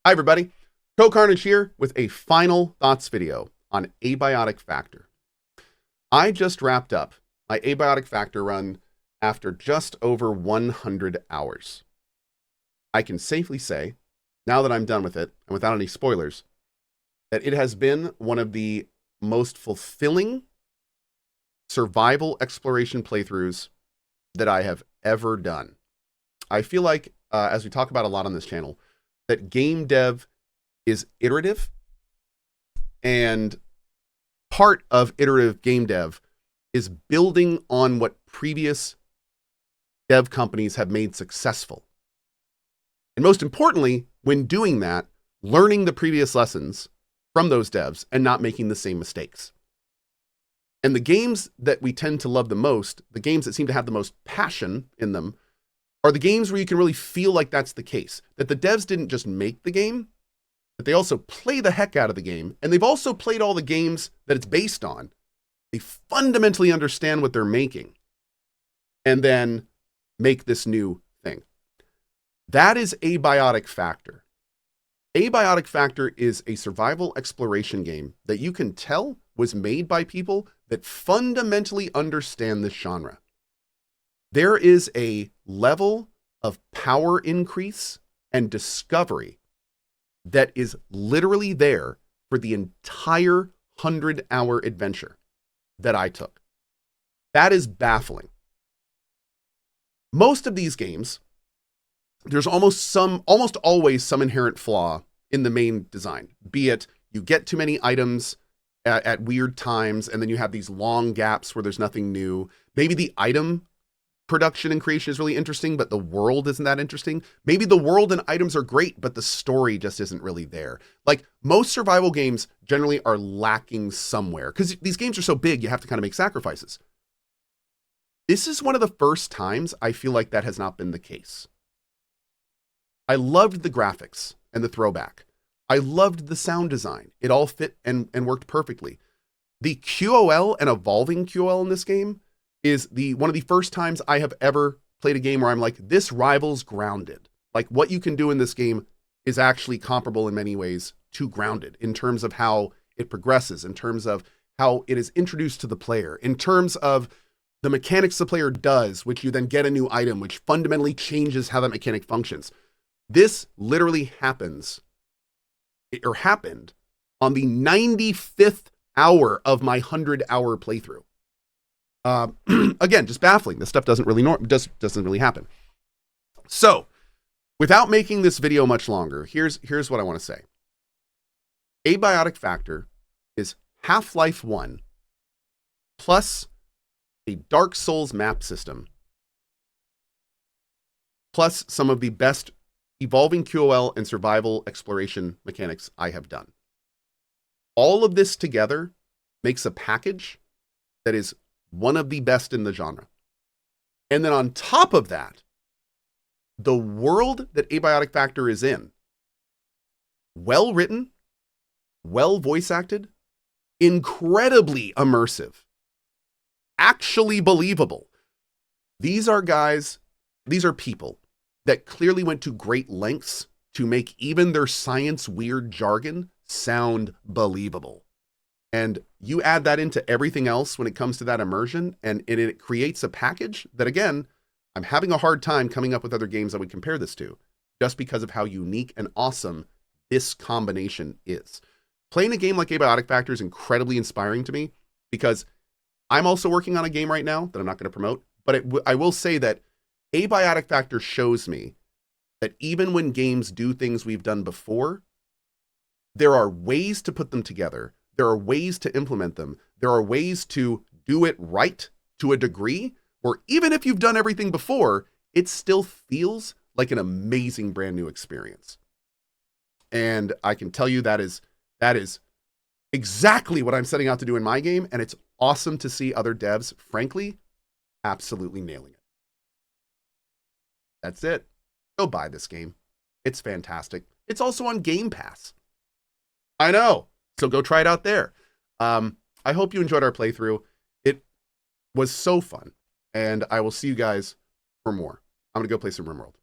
Hi everybody, CohhCarnage here with a final thoughts video on Abiotic Factor. I just wrapped up my Abiotic Factor run after just over 100 hours. I can safely say, now that I'm done with it, and without any spoilers, that it has been one of the most fulfilling survival exploration playthroughs that I have ever done. I feel like, as we talk about a lot on this channel, that game dev is iterative, and part of iterative game dev is building on what previous dev companies have made successful. And most importantly, when doing that, learning the previous lessons from those devs and not making the same mistakes. And the games that we tend to love the most, the games that seem to have the most passion in them, are the games where you can really feel like that's the case. That the devs didn't just make the game, but they also play the heck out of the game, and they've also played all the games that it's based on. They fundamentally understand what they're making, and then make this new thing. That is Abiotic Factor. Abiotic Factor is a survival exploration game that you can tell was made by people that fundamentally understand this genre. There is a level of power increase and discovery that is literally there for the entire 100-hour adventure that I took. That is baffling. Most of these games, there's almost always some inherent flaw in the main design. Be it you get too many items at weird times, and then you have these long gaps where there's nothing new. Maybe the item production and creation is really interesting, but the world isn't that interesting. Maybe the world and items are great, but the story just isn't really there. Like, most survival games generally are lacking somewhere because these games are so big, you have to kind of make sacrifices. This is one of the first times I feel like that has not been the case. I loved the graphics and the throwback. I loved the sound design. It all fit and worked perfectly. The QOL and evolving QOL in this game is one of the first times I have ever played a game where I'm like, this rivals Grounded. Like, what you can do in this game is actually comparable in many ways to Grounded in terms of how it progresses, in terms of how it is introduced to the player, in terms of the mechanics the player does, which you then get a new item, which fundamentally changes how that mechanic functions. This literally happened on the 95th hour of my 100-hour playthrough. Again, just baffling. This stuff doesn't really happen. So, without making this video much longer, here's what I want to say. Abiotic Factor is Half-Life 1 plus a Dark Souls map system plus some of the best evolving QOL and survival exploration mechanics I have done. All of this together makes a package that is one of the best in the genre. And then on top of that, the world that Abiotic Factor is in, well written, well voice acted, incredibly immersive, actually believable. These are people that clearly went to great lengths to make even their science weird jargon sound believable. And you add that into everything else when it comes to that immersion, and it creates a package that, again, I'm having a hard time coming up with other games I would compare this to, just because of how unique and awesome this combination is. Playing a game like Abiotic Factor is incredibly inspiring to me, because I'm also working on a game right now that I'm not going to promote, but I will say that Abiotic Factor shows me that even when games do things we've done before, there are ways to put them together. There are ways to implement them. There are ways to do it right to a degree where even if you've done everything before, it still feels like an amazing brand new experience. And I can tell you that is exactly what I'm setting out to do in my game. And it's awesome to see other devs, frankly, absolutely nailing it. That's it. Go buy this game. It's fantastic. It's also on Game Pass. I know. So go try it out there. I hope you enjoyed our playthrough. It was so fun. And I will see you guys for more. I'm going to go play some RimWorld.